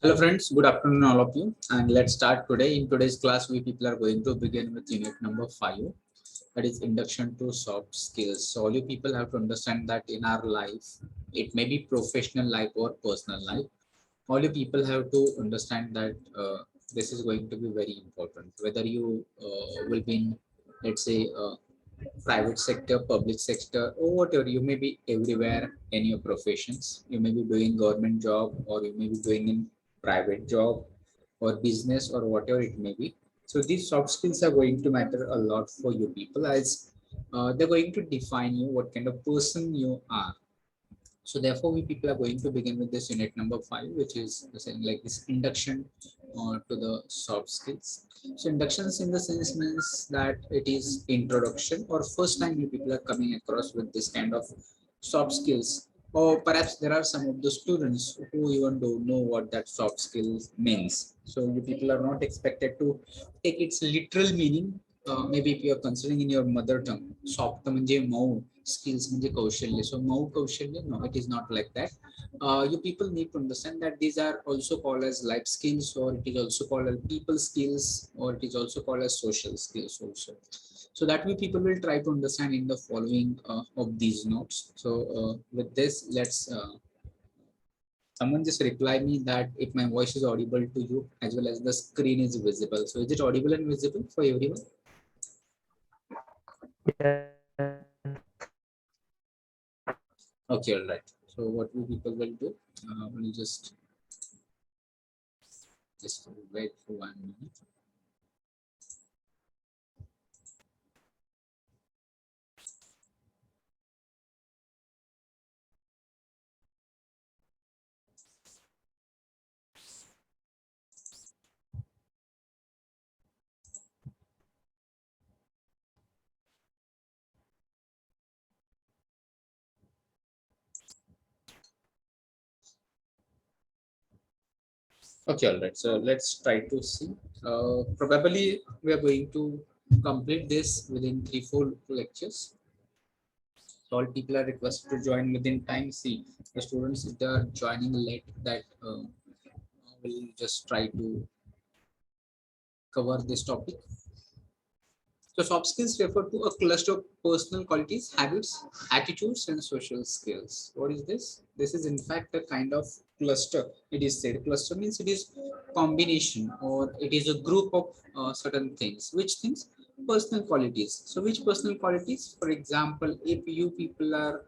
Hello friends, good afternoon all of you, and let's start today. In today's class, we people are going to begin with unit number 5, that is introduction to soft skills. So all you people have to understand that in our life, it may be professional life or personal life, all you people have to understand that this is going to be very important. Whether you will be in, let's say, private sector, public sector, or whatever, you may be everywhere in your professions. You may be doing government job, or you may be doing in private job, or business, or whatever it may be. So these soft skills are going to matter a lot for you people, as they're going to define you, what kind of person you are. So therefore, we people are going to begin with this unit number 5, which is saying like this induction to the soft skills. So inductions in the sense means that it is introduction or first time you people are coming across with this kind of soft skills. Or perhaps there are some of the students who even don't know what that soft skills means. So you people are not expected to take its literal meaning. Maybe if you are considering in your mother tongue, soft म्हणजे Mau, skills म्हणजे कौशल्य. So Mau कौशल्य, no, it is not like that. You people need to understand that these are also called as life skills, or it is also called as people skills, or it is also called as social skills also. So that we people will try to understand in the following of these notes. So with this, let's someone just reply me that if my voice is audible to you as well as the screen is visible. So is it audible and visible for everyone? Okay, all right. So what we people will do, we'll just wait for 1 minute. Okay, all right. So let's try to see. Probably we are going to complete this within 3-4 lectures. So all people are requested to join within time. See, the students if they are joining late, that will just try to cover this topic. So soft skills refer to a cluster of personal qualities, habits, attitudes, and social skills. What is this? This is in fact a kind of cluster. It is said cluster means it is combination or it is a group of certain things. Which things? Personal qualities. So which personal qualities? For example, if you people are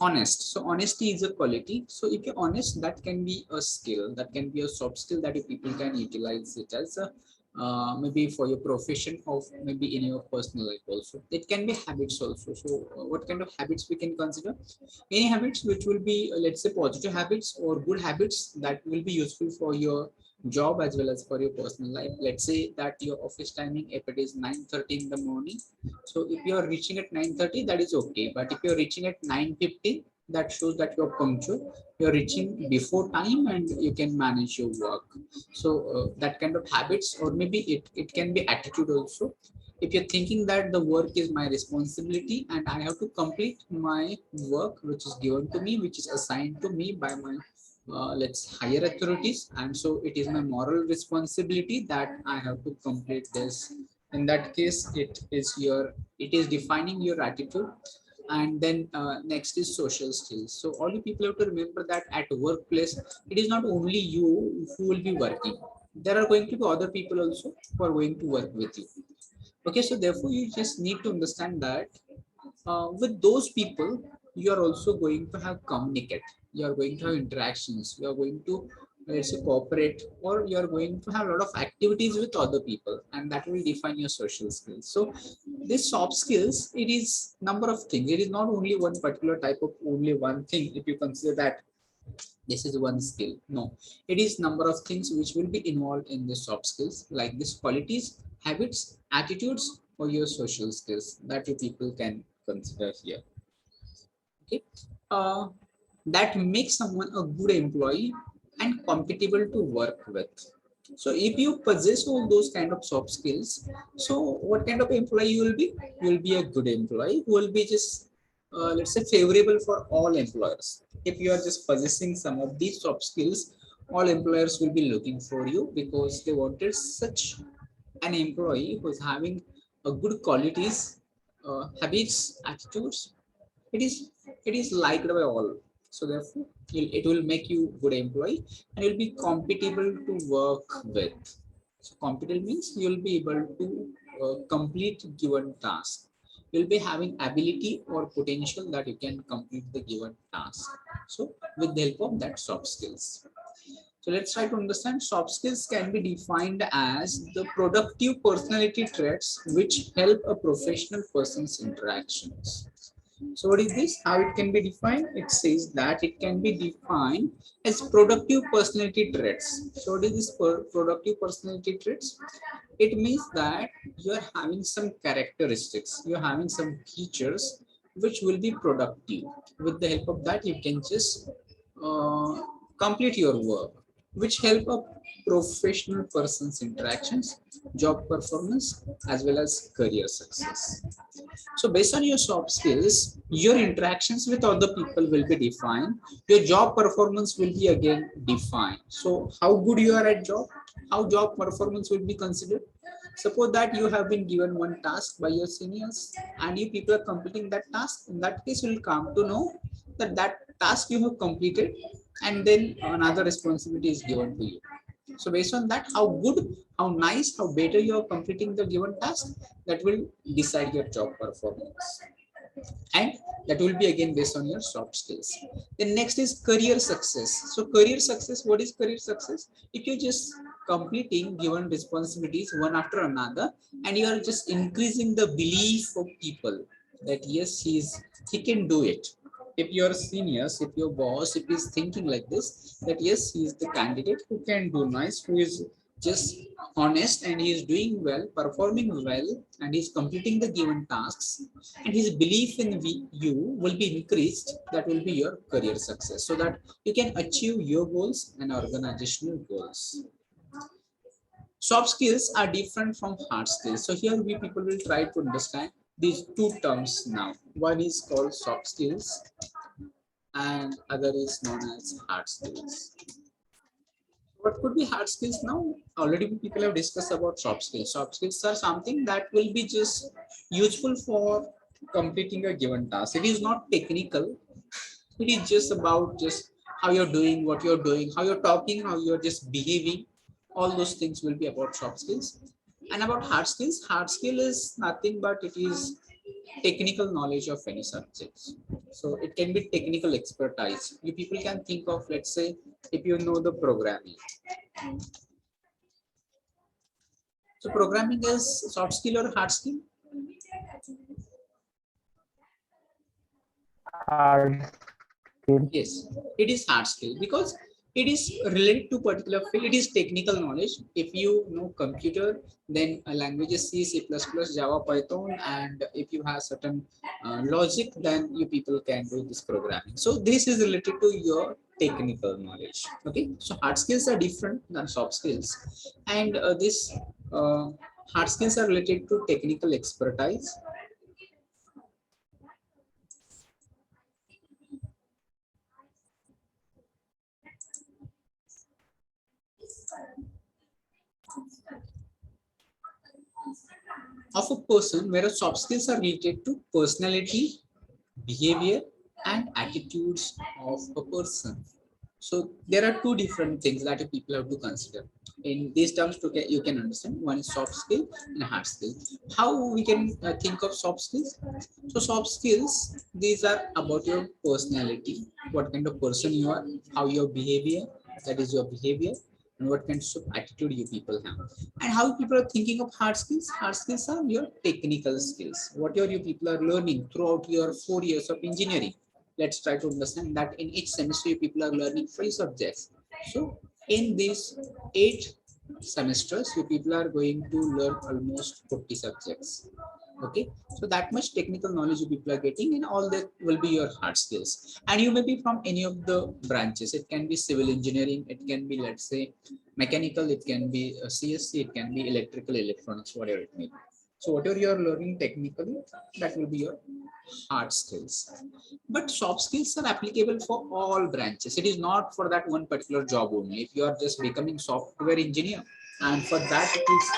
honest, so honesty is a quality. So if you're honest, that can be a skill, that can be a soft skill that you people can utilize it as a maybe for your profession or maybe in your personal life also. It can be habits also. So what kind of habits we can consider? Any habits which will be let's say positive habits or good habits that will be useful for your job as well as for your personal life. Let's say that your office timing, if it is 9:30 in the morning, so if you are reaching at 9:30, that is okay. But if you're reaching at 9:15, that shows that you're punctual. You're reaching before time and you can manage your work. So that kind of habits, or maybe it can be attitude also. If you're thinking that the work is my responsibility and I have to complete my work which is given to me, which is assigned to me by my let's higher authorities, and so it is my moral responsibility that I have to complete this. In that case, it is defining your attitude. And then next is social skills. So all you people have to remember that at workplace, it is not only you who will be working. There are going to be other people also who are going to work with you. Okay, so therefore you just need to understand that with those people you are also going to have communicate, you are going to have interactions, you are going to let's say cooperate, or you are going to have a lot of activities with other people, and that will define your social skills. So this soft skills, it is number of things. It is not only one particular type of only one thing. If you consider that this is one skill, no, it is number of things which will be involved in the soft skills, like this qualities, habits, attitudes, or your social skills that you people can consider here. Okay, uh, that makes someone a good employee and compatible to work with. So if you possess all those kind of soft skills, so what kind of employee you will be? You will be a good employee who will be just let's say favorable for all employers. If you are just possessing some of these soft skills, all employers will be looking for you because they wanted such an employee who's having a good qualities, habits, attitudes. It is liked by all. So therefore, it will make you good employee and you'll be compatible to work with. So compatible means you'll be able to complete given task. You'll be having ability or potential that you can complete the given task. So with the help of that soft skills. So let's try to understand soft skills can be defined as the productive personality traits which help a professional person's interactions. So what is this? How it can be defined? It says that it can be defined as productive personality traits. So what is this productive personality traits? It means that you are having some characteristics, you're having some features which will be productive. With the help of that, you can just complete your work, which help a professional person's interactions, job performance, as well as career success. So based on your soft skills, your interactions with other people will be defined. Your job performance will be again defined. So how good you are at job, how job performance will be considered. Suppose that you have been given one task by your seniors and you people are completing that task. In that case, you will come to know that that task you have completed and then another responsibility is given to you. So based on that, how good, how nice, how better you are completing the given task, that will decide your job performance. And that will be again based on your soft skills. Then next is career success. So career success, what is career success? If you just completing given responsibilities one after another, and you are just increasing the belief of people that yes, he can do it. If your seniors, if your boss, if he's thinking like this, that yes, he is the candidate who can do nice, who is just honest and he is doing well, performing well, and he's completing the given tasks, and his belief in you will be increased. That will be your career success, so that you can achieve your goals and organizational goals. Soft skills are different from hard skills. So here we people will try to understand these two terms now. One is called soft skills and other is known as hard skills. What could be hard skills now? Already people have discussed about soft skills. Soft skills are something that will be just useful for completing a given task. It is not technical. It is just about just how you're doing, what you're doing, how you're talking, how you're just behaving. All those things will be about soft skills. And about hard skill is nothing but it is technical knowledge of any subjects. So it can be technical expertise. You people can think of, let's say, if you know the programming. So programming is soft skill or hard skill? Hard skill. Yes, it is hard skill because it is related to particular field. It is technical knowledge. If you know computer, then languages C, C++, Java, Python, and if you have certain logic, then you people can do this programming. So this is related to your technical knowledge. Okay, so hard skills are different than soft skills, and this hard skills are related to technical expertise. Of a person, whereas soft skills are related to personality, behavior, and attitudes of a person. So there are two different things that people have to consider. In these terms, you can understand one is soft skill and hard skill. How we can think of soft skills? So soft skills, these are about your personality, what kind of person you are, how your behavior, that is your behavior, and what kinds of attitude you people have. And how people are thinking of hard skills. Hard skills are your technical skills. What you people are learning throughout your 4 years of engineering. Let's try to understand that in each semester you people are learning 3 subjects. So in these 8 semesters, you people are going to learn almost 40 subjects. Okay, so that much technical knowledge you people are getting, and all that will be your hard skills. And you may be from any of the branches. It can be civil engineering, it can be, let's say, mechanical, it can be CSC, it can be electrical, electronics, whatever it may be. So whatever you are learning technically, that will be your hard skills. But soft skills are applicable for all branches. It is not for that one particular job only. If you are just becoming software engineer and for that it is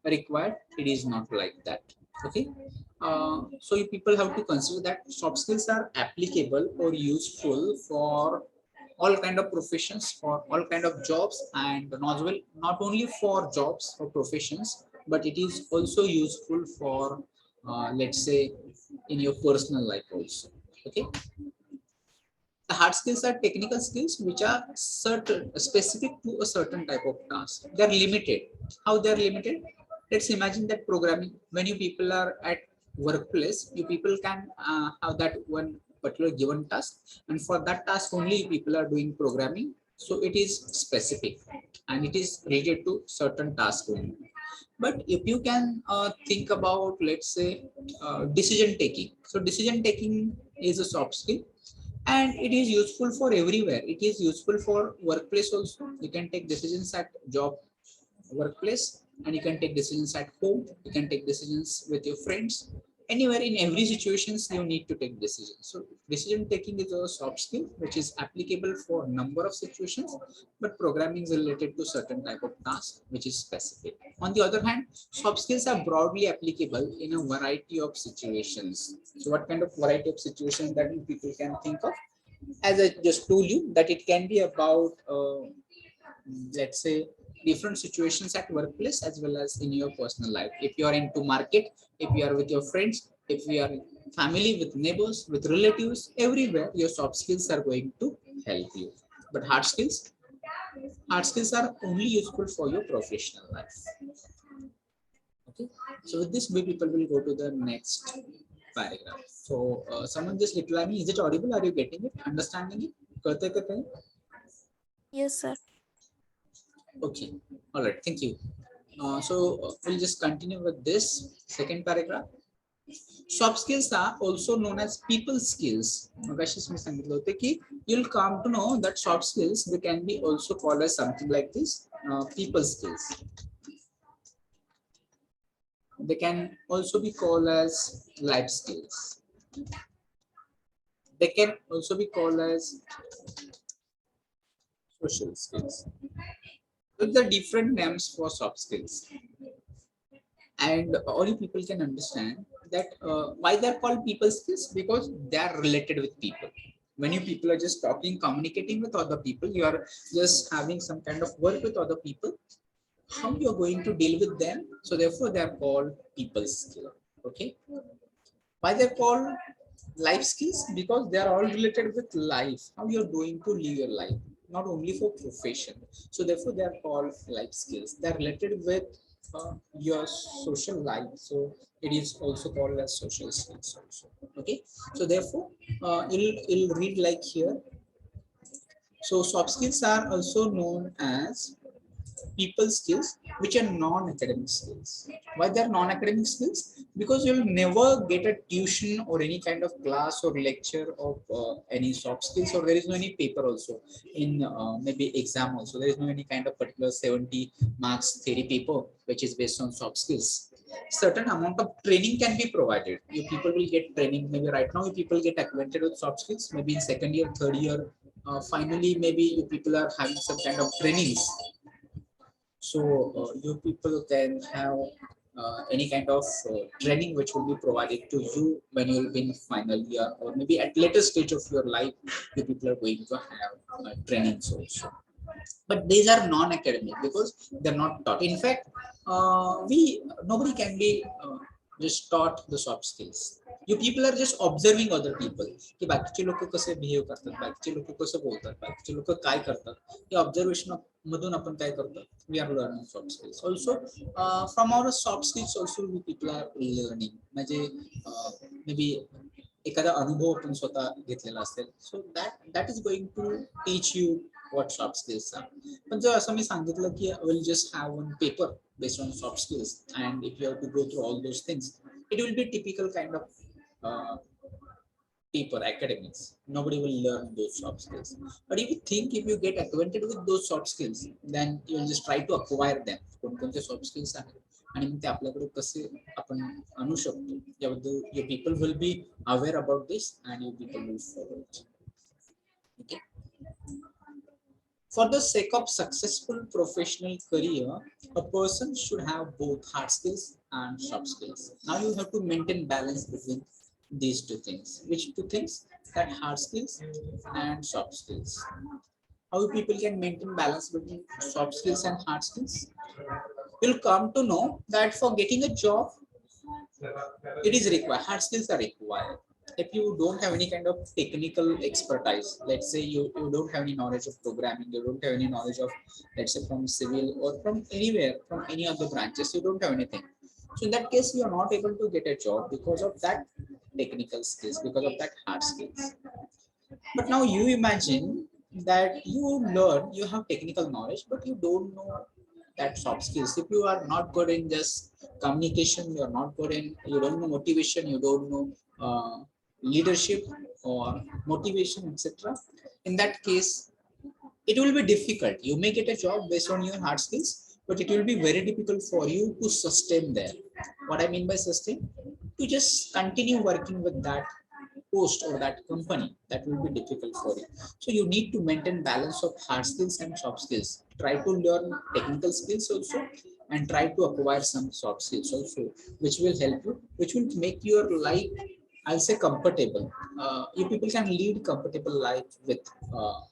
required, it is not like that. Okay. So you people have to consider that soft skills are applicable or useful for all kind of professions, for all kind of jobs, and not only for jobs or professions, but it is also useful for let's say in your personal life also. Okay. The hard skills are technical skills which are certain specific to a certain type of task. They're limited. How they're limited? Let's imagine that programming, when you people are at workplace, you people can have that one particular given task, and for that task only people are doing programming. So it is specific and it is related to certain task only. But if you can think about, let's say, decision taking. So decision taking is a soft skill, and it is useful for everywhere. It is useful for workplace also. You can take decisions at job, workplace, and you can take decisions at home. You can take decisions with your friends. Anywhere, in every situations you need to take decisions. So decision taking is a soft skill which is applicable for number of situations, but programming is related to certain type of task which is specific. On the other hand, soft skills are broadly applicable in a variety of situations. So what kind of variety of situations that people can think of? As I just told you, that it can be about let's say different situations at workplace as well as in your personal life. If you are into market, if you are with your friends, if you are in family, with neighbors, with relatives, everywhere your soft skills are going to help you. But hard skills are only useful for your professional life. Okay. So with this, we people will go to the next paragraph. So someone just reply me, is it audible? Are you getting it, understanding it? करते करते हैं? Yes, sir. Okay, all right, thank you. We'll just continue with this second paragraph. Soft skills are also known as people skills. मगाशीच मी सांगितलं होतं की you'll come to know that soft skills, they can be also called as something like this, people skills. They can also be called as life skills. They can also be called as social skills. With the different names for soft skills. And all you people can understand that why they're called people skills, because they are related with people. When you people are just talking, communicating with other people, you are just having some kind of work with other people, how you're going to deal with them. So therefore they are called people skill. Okay. Why they're called life skills? Because they are all related with life, how you're going to live your life, not only for profession. So therefore they are called life skills. They're related with your social life, so it is also called as social skills also. Okay. So therefore it'll read like here. So soft skills are also known as people skills, which are non-academic skills. Why they're non-academic skills? Because you'll never get a tuition or any kind of class or lecture of any soft skills, or there is no any paper also in maybe exam also. There is no any kind of particular 70 marks theory paper which is based on soft skills. Certain amount of training can be provided. You people will get training. Maybe right now you people get acquainted with soft skills. Maybe in second year, third year, finally maybe you people are having some kind of trainings. So you people can have any kind of training which will be provided to you when you will be in final year, or maybe at later stage of your life, you people are going to have trainings also. But these are non-academic because they're not taught. In fact, nobody can be just taught the soft skills. You people are just observing other people की बाकीचे लोक कसे behave करतात, बाकीचे लोक कसं बोलतात, बाकीचे लोक काय करतात. या ऑब्झर्वेशन मधून आपण काय करतो, we are learning soft skills also. From our soft skills also we people are learning. म्हणजे maybe एखादा अनुभव आपण स्वतः घेतलेला असेल, so that is going to teach you what soft skills are. पण जर असं मी सांगितलं की I will just have one paper based on soft skills, and if you have to go through all those things, it will be typical kind of paper academics. Nobody will learn those soft skills. But if you think, if you get acquainted with those soft skills, then you will just try to acquire them. कोणकोणते soft skills आहेत, आणि मग ते आपल्याकडे कसे आपण आणू शकतो याबद्दल your people will be aware about this and your people will follow it. Okay. For the sake of successful professional career, a person should have both hard skills and soft skills. Now you have to maintain balance between these two things. Which two things? That hard skills and soft skills. How people can maintain balance between soft skills and hard skills? You'll come to know that for getting a job, it is required, hard skills are required. If you don't have any kind of technical expertise, let's say you don't have any knowledge of programming, you don't have any knowledge of, let's say, from civil or from anywhere, from any other branches, you don't have anything. So in that case, you are not able to get a job because of that technical skills, because of that hard skills. But now you imagine that you learn, you have technical knowledge, but you don't know that soft skills. If you are not good in just communication, you are not good in, you don't know motivation, you don't know leadership or motivation, etc. In that case, it will be difficult. You may get a job based on your hard skills, but it will be very difficult for you to sustain there. What I mean by sustain, to just continue working with that post or that company, that will be difficult for you. So you need to maintain balance of hard skills and soft skills. Try to learn technical skills also and try to acquire some soft skills also, which will help you, which will make your life, I'll say, comfortable. You people can lead comfortable life with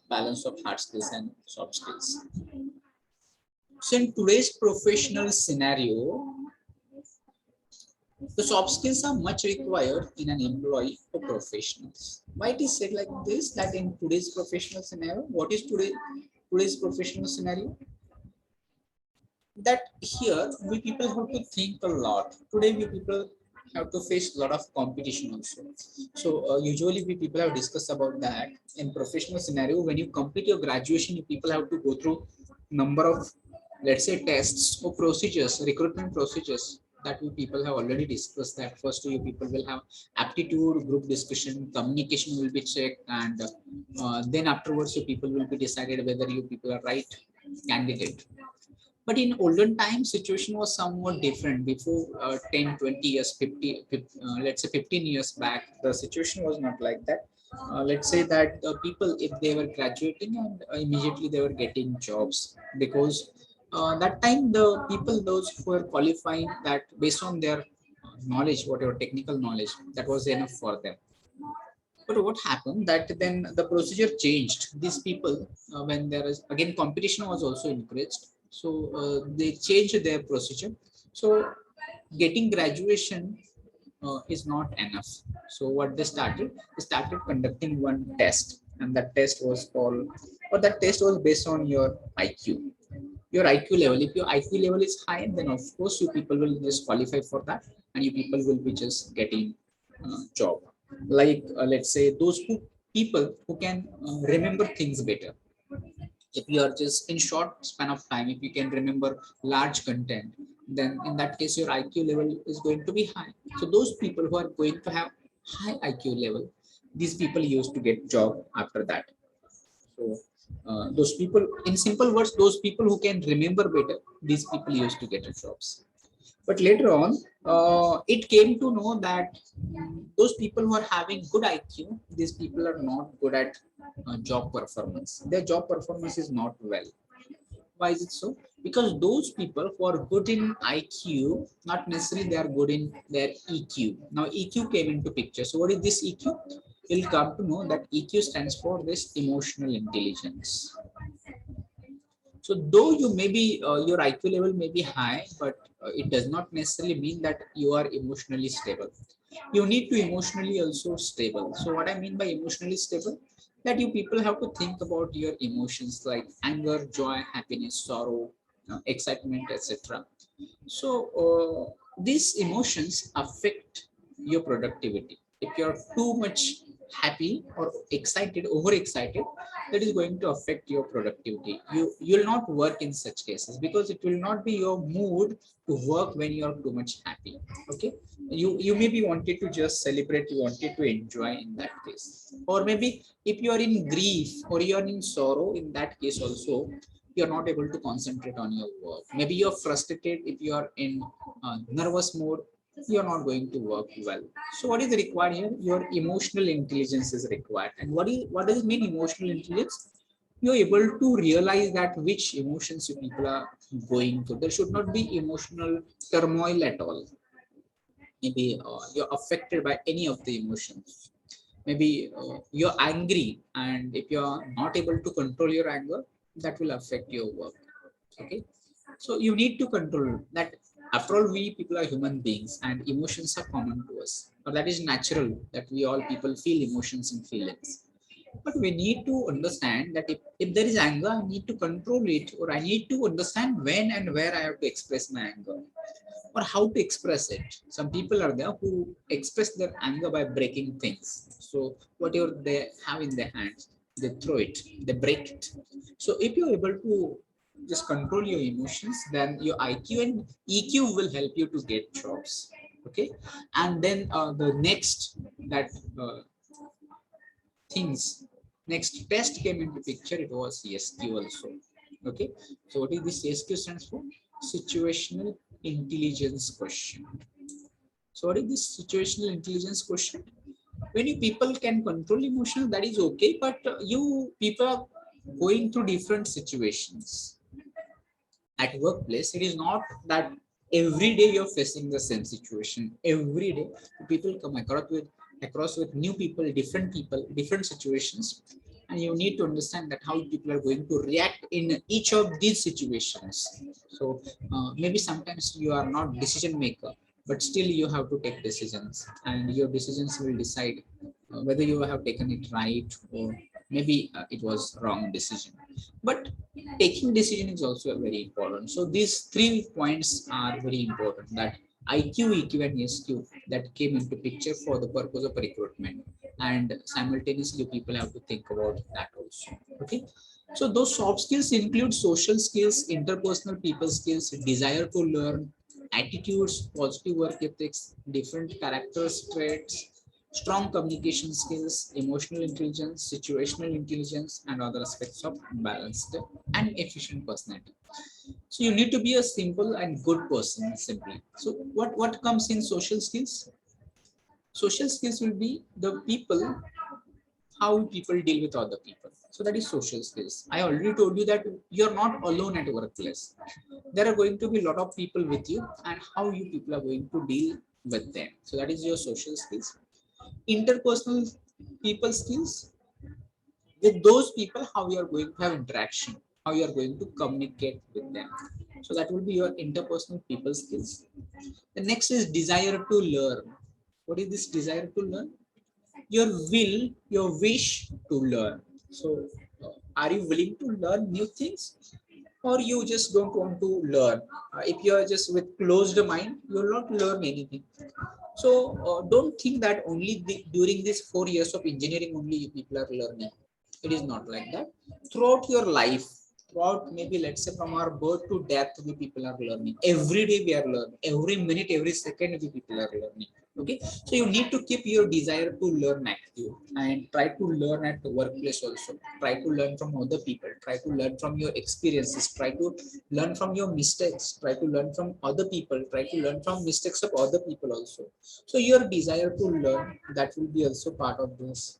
balance of hard skills and soft skills. So in today's professional scenario, the soft skills are much required in an employee or professionals. Why it is said like this, that in today's professional scenario, what is today's professional scenario? That here we people have to think a lot. Today we people have to face a lot of competition also. So usually we people have discussed about that in professional scenario. When you complete your graduation, you people have to go through number of, let's say, tests or procedures, recruitment procedures, that we people have already discussed. That first you people will have aptitude, group discussion, communication will be checked, and then afterwards you people will be decided whether you people are right candidate. But in olden times, situation was somewhat different. Before 10, 20 years, 50, let's say 15 years back, the situation was not like that. Let's say that people, if they were graduating and immediately they were getting jobs, because that time the people, those who were qualifying, that based on their knowledge, whatever technical knowledge, that was enough for them. But what happened that then the procedure changed. These people, when there is again competition was also increased, so they changed their procedure. So getting graduation is not enough. So what they started conducting one test, and that test was called, or that test was based on your IQ. Your IQ level. If your IQ level is high, then of course you people will just qualify for that, and you people will be just getting job. Like let's say those people who can remember things better. If you are just in short span of time, if you can remember large content, then in that case your IQ level is going to be high. So those people who are going to have high IQ level, these people used to get job after that. So those people, in simple words, those people who can remember better, these people used to get jobs. But later on, it came to know that those people who are having good IQ, these people are not good at job performance. Their job performance is not well. Why is it so? Because those people who are good in IQ, not necessarily they are good in their EQ. Now EQ came into picture. So what is this EQ? You'll come to know that EQ stands for this emotional intelligence. So though you may be your IQ level may be high, but it does not necessarily mean that you are emotionally stable. You need to emotionally also stable. So what I mean by emotionally stable, that you people have to think about your emotions like anger, joy, happiness, sorrow, excitement, etc. So these emotions affect your productivity. If you're too much happy or excited, overexcited, that is going to affect your productivity. You'll not work in such cases, because it will not be your mood to work when you're too much happy. Okay, you maybe wanted to just celebrate, you wanted to enjoy in that case. Or maybe if you are in grief or you are in sorrow, in that case also you're not able to concentrate on your work. Maybe you're frustrated if you are in nervous mode, you're not going to work well. So what is required here? Your emotional intelligence is required. And what does it mean, emotional intelligence? You're able to realize that which emotions you people are going through. There should not be emotional turmoil at all. Maybe you're affected by any of the emotions. Maybe you're angry, and if you're not able to control your anger, that will affect your work. Okay, so you need to control that. After all, we people are human beings and emotions are common to us, or that is natural that we all people feel emotions and feelings. But we need to understand that if there is anger, I need to control it, or I need to understand when and where I have to express my anger, or how to express it. Some people are there who express their anger by breaking things. So whatever they have in their hands, they throw it, they break it. So if you're able to just control your emotions, then your IQ and EQ will help you to get jobs. Okay, and then the next that things next test came into picture. It was SQ also. Okay, so what is this SQ stands for? Situational intelligence question. So what is this situational intelligence question? When you people can control emotions, that is okay, but you people are going through different situations at workplace. It is not that every day you're facing the same situation. Every day people come across with new people, different situations, and you need to understand that how people are going to react in each of these situations. So maybe sometimes you are not decision maker, but still you have to take decisions, and your decisions will decide whether you have taken it right, or maybe it was wrong decision. But taking decision is also very important. So these 3 points are very important, that IQ, EQ, and SQ, that came into picture for the purpose of recruitment. And simultaneously, people have to think about that also. Okay. So those soft skills include social skills, interpersonal people skills, desire to learn, attitudes, positive work ethics, different character traits, strong communication skills, emotional intelligence, situational intelligence, and other aspects of balanced and efficient personality. So you need to be a simple and good person simply. So what comes in social skills? Social skills will be the people, how people deal with other people. So that is social skills. I already told you that you're not alone at workplace. There are going to be a lot of people with you, and how you people are going to deal with them. So that is your social skills. Interpersonal people skills, with those people, how you are going to have interaction, how you are going to communicate with them. So that will be your interpersonal people skills. The next is desire to learn. What is this desire to learn? Your will, your wish to learn. So are you willing to learn new things, or you just don't want to learn? If you are just with closed mind, you will not learn anything. So don't think that only during these 4 years of engineering only you people are learning. It is not like that. Throughout your life, throughout maybe let's say from our birth to death, we people are learning. Every day we are learning. Every minute, every second, we people are learning. Okay, so you need to keep your desire to learn active, and try to learn at the workplace also. Try to learn from other people. Try to learn from your experiences. Try to learn from your mistakes. Try to learn from other people. Try to learn from mistakes of other people also. So your desire to learn, that will be also part of this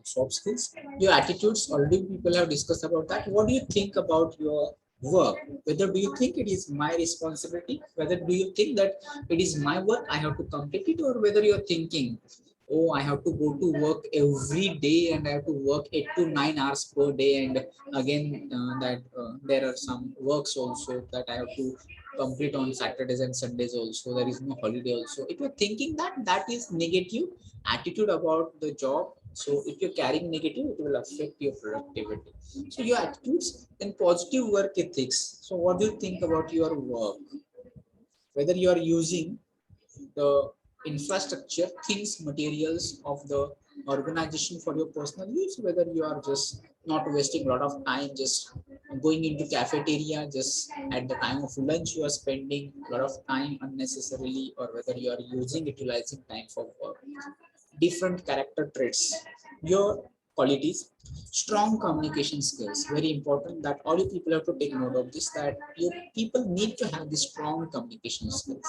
soft skills. Your attitudes, already people have discussed about that. What do you think about your work? Whether do you think it is my responsibility? Whether do you think that it is my work, I have to complete it, or whether you're thinking, oh, I have to go to work every day and I have to work 8 to 9 hours per day, and again that there are some works also that I have to complete on Saturdays and Sundays also. There is no holiday also. If you're thinking that, that is negative attitude about the job. So if you're carrying negative, it will affect your productivity. So your attitudes, then positive work ethics. So what do you think about your work? Whether you are using the infrastructure, things, materials of the organization for your personal use, whether you are just not wasting a lot of time just going into cafeteria, just at the time of lunch you are spending a lot of time unnecessarily, or whether you are utilizing time for work. Different character traits, your qualities. Strong communication skills, very important that all you people have to take note of this, that you people need to have this strong communication skills,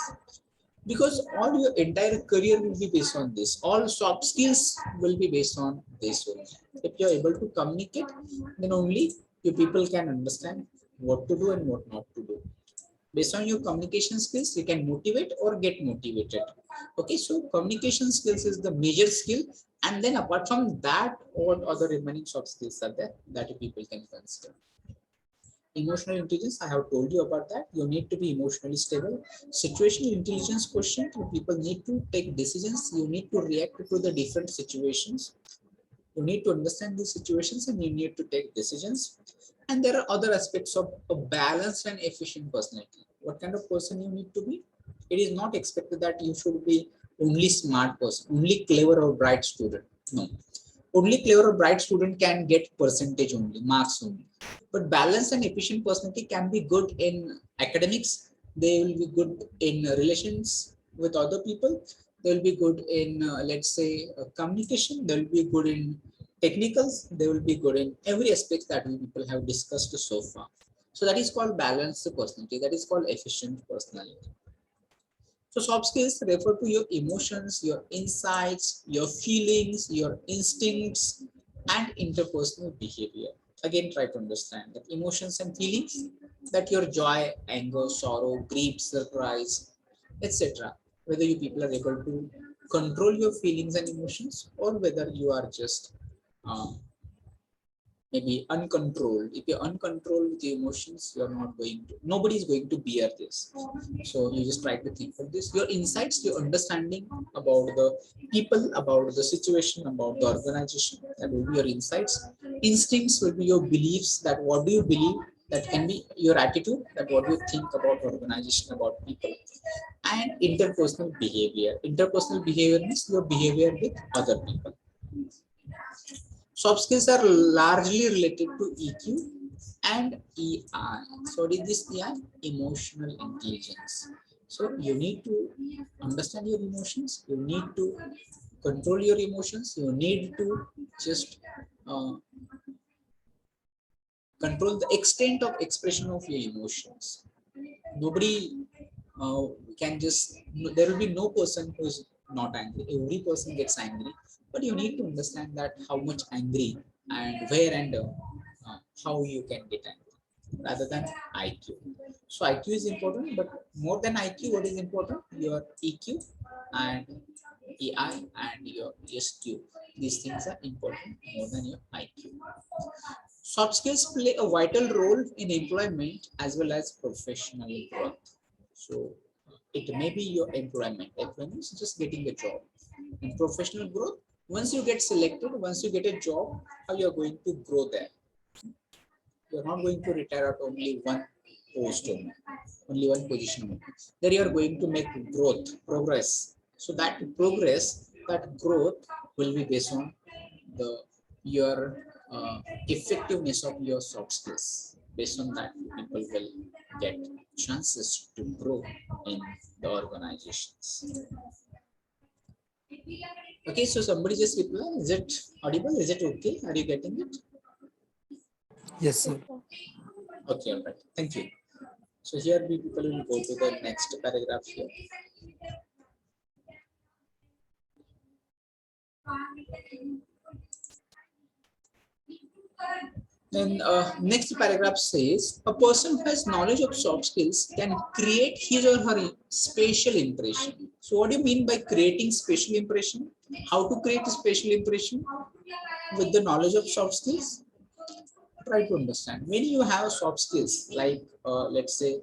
because all your entire career will be based on this. All soft skills will be based on this only. If you're able to communicate, then only you people can understand what to do and what not to do. Based on your communication skills, you can motivate or get motivated. Okay, so communication skills is the major skill, and then apart from that, all other remaining soft skills are there that you people can consider. Emotional intelligence, I have told you about that. You need to be emotionally stable. Situational intelligence question, people need to take decisions. You need to react to the different situations. You need to understand these situations and you need to take decisions. And there are other aspects of a balanced and efficient personality. What kind of person you need to be? It is not expected that you should be only smart person, only clever or bright student. No. Only clever or bright student can get percentage only, marks only. But balanced and efficient personality can be good in academics. They will be good in relations with other people. They will be good in, let's say, communication. They will be good in technicals. They will be good in every aspect that we people have discussed so far. So that is called balanced personality. That is called efficient personality. So soft skills refer to your emotions, your insights, your feelings, your instincts, and interpersonal behavior. Again, try to understand that emotions and feelings, that your joy, anger, sorrow, grief, surprise, etc. Whether you people are able to control your feelings and emotions, or whether you are just maybe uncontrolled. If you're uncontrolled with your emotions, you're not going to, nobody is going to bear this. So you just try to think of this. Your insights, your understanding about the people, about the situation, about the organization, that will be your insights. Instincts will be your beliefs, that what do you believe, that can be your attitude, that what do you think about organization, about people. And interpersonal behavior. Interpersonal behavior means your behavior with other people. Soft skills are largely related to EQ and EI. So what is this EI? Emotional intelligence. So you need to understand your emotions. You need to control your emotions. You need to just control the extent of expression of your emotions. Nobody can just, there will be no person who is not angry. Every person gets angry, but you need to understand that how much angry and where and how you can get angry, rather than IQ. So IQ is important, but more than IQ, what is important? Your EQ and EI and your SQ. These things are important more than your IQ. Soft skills play a vital role in employment as well as professional growth. So it may be your employment. Employment is just getting a job. In professional growth, once you get selected, once you get a job, how you are going to grow there. You are not going to retire at only one post only one position. There you are going to make growth, progress. So that progress, that growth will be based on the your effectiveness of your soft skills. Based on that, people will get chances to grow in the organizations. Okay, so somebody just reply. Is it audible? Is it okay? Are you getting it? Yes, sir. Okay, all right. Thank you. So here we people will go to the next paragraph here. Then next paragraph says, a person who has knowledge of soft skills can create his or her spatial impression. So what do you mean by creating spatial impression? How to create a spatial impression with the knowledge of soft skills? Try to understand. When you have soft skills, like let's say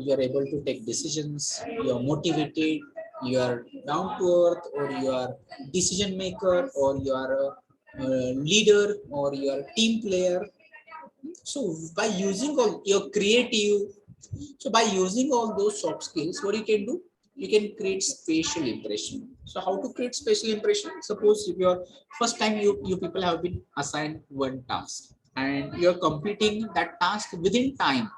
you are able to take decisions, you are motivated, you are down to earth, or you are decision maker, or you are a leader, or you are a team player. So by using all your creative, so by using all those soft skills, what you can do? You can create spatial impression. So how to create spatial impression? Suppose if your first time you people have been assigned one task and you're completing that task within time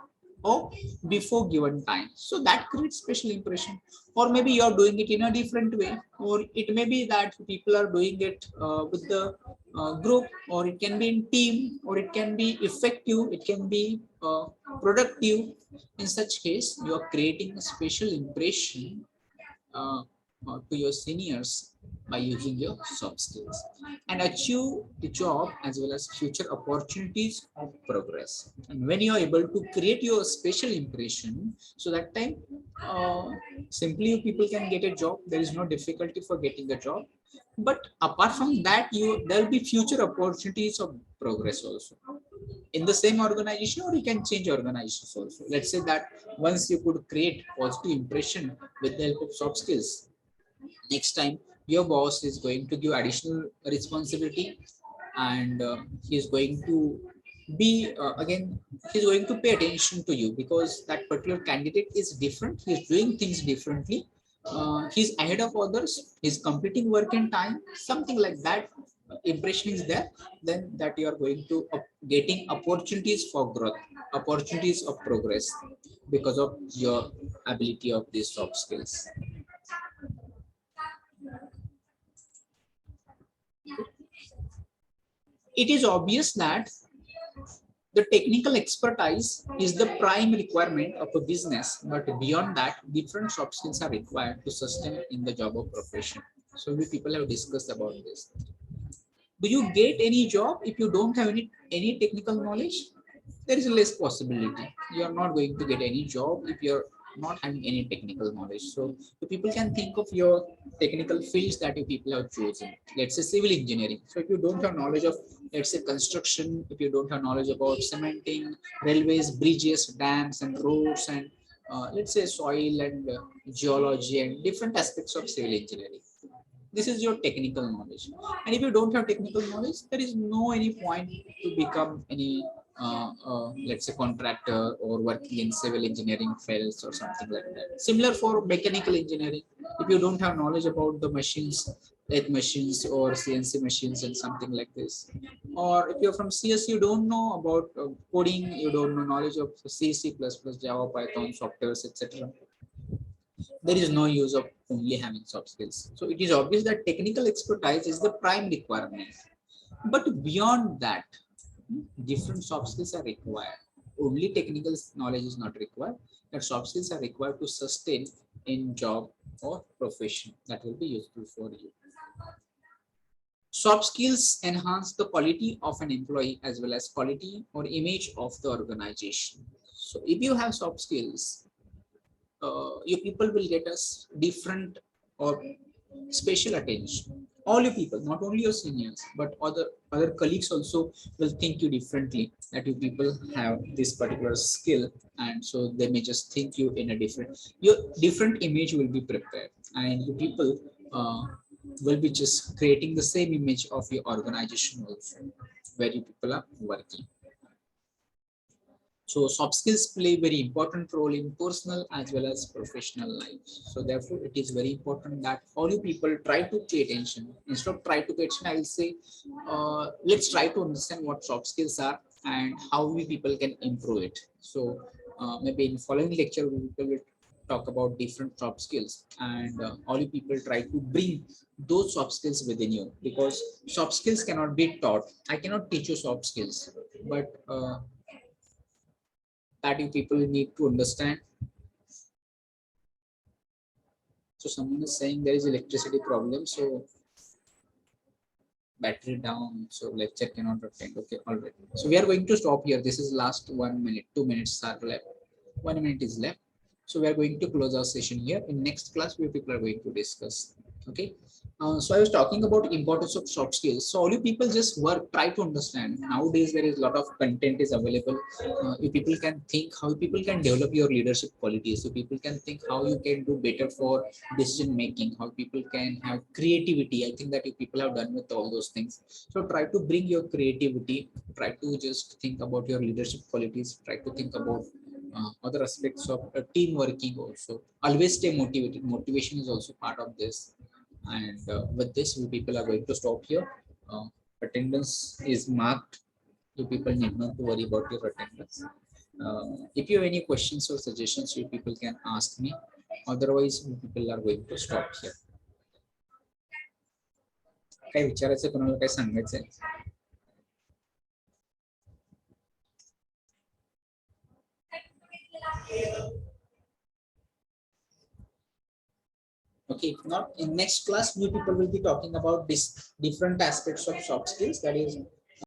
or before given time. So that creates special impression. Or maybe you're doing it in a different way, or it may be that people are doing it with the group, or it can be in team, or it can be effective, it can be productive. In such case, you are creating a special impression uh, to your seniors by using your soft skills, and achieve the job as well as future opportunities of progress. And when you are able to create your special impression, so that time uh, simply you people can get a job. There is no difficulty for getting a job. But apart from that, there will be future opportunities of progress also in the same organization, or you can change organizations also. Let's say that once you could create positive impression with the help of soft skills, next time your boss is going to give additional responsibility, and he is going to be again, he's going to pay attention to you because that particular candidate is different, he's doing things differently, he's ahead of others, he's completing work in time, something like that. Impression is there, then that you are going to getting opportunities for growth, opportunities of progress, because of your ability of these soft skills. It is obvious that the technical expertise is the prime requirement of a business, but beyond that, different soft skills are required to sustain in the job or profession. So we people have discussed about this. Do you get any job if you don't have any technical knowledge? There is less possibility. You are not going to get any job if you're not having any technical knowledge. So the people can think of your technical fields that you people have chosen. Let's say civil engineering. So if you don't have knowledge of, let's say, construction, if you don't have knowledge about cementing, railways, bridges, dams, and roads, and let's say soil and geology and different aspects of civil engineering. This is your technical knowledge. And if you don't have technical knowledge, there is no any point to become any let's say contractor or working in civil engineering fields or something like that. Similar for mechanical engineering. If you don't have knowledge about the machines, lathe machines or CNC machines and something like this, or if you're from CS, you don't know about coding, you don't know knowledge of C, C++, Java, Python, softwares, etc., there is no use of only having soft skills. So it is obvious that technical expertise is the prime requirement. But beyond that, different soft skills are required. Only technical knowledge is not required. That soft skills are required to sustain in job or profession that will be useful for you. Soft skills enhance the quality of an employee as well as quality or image of the organization. So if you have soft skills, you people will get us different or special attention. All you people, not only your seniors, but other colleagues also will think you differently. That you people have this particular skill, and so they may just think you in a your different image will be prepared, and you people will be just creating the same image of your organization also, where you people are working. So soft skills play very important role in personal as well as professional life. So therefore, it is very important that all you people try to pay attention. Instead of try to pay attention, I will say, let's try to understand what soft skills are and how we people can improve it. So maybe in following lecture, we will talk about different soft skills, and all you people try to bring those soft skills within you, because soft skills cannot be taught. I cannot teach you soft skills, but that you people need to understand. So someone is saying there is electricity problem, so battery down, so lecture cannot attend. Okay, all right. So we are going to stop here. This is last 1 minute, 2 minutes are left. 1 minute is left. So we are going to close our session here. In next class, we people are going to discuss. Okay. So I was talking about importance of soft skills. So all you people just work, try to understand. Nowadays there is a lot of content is available. You people can think how people can develop your leadership qualities. So people can think how you can do better for decision making. How people can have creativity. I think that you people have done with all those things. So try to bring your creativity. Try to just think about your leadership qualities. Try to think about other aspects of team working also. Always stay motivated. Motivation is also part of this. And with this, we people are going to stop here. Attendance is marked. You people need not to worry about your attendance. If you have any questions or suggestions, you people can ask me. Otherwise, we people are going to stop here. काय विचारायचं कोणाला काय सांगायचंय? Okay, now in next class, we people will be talking about this different aspects of soft skills. That is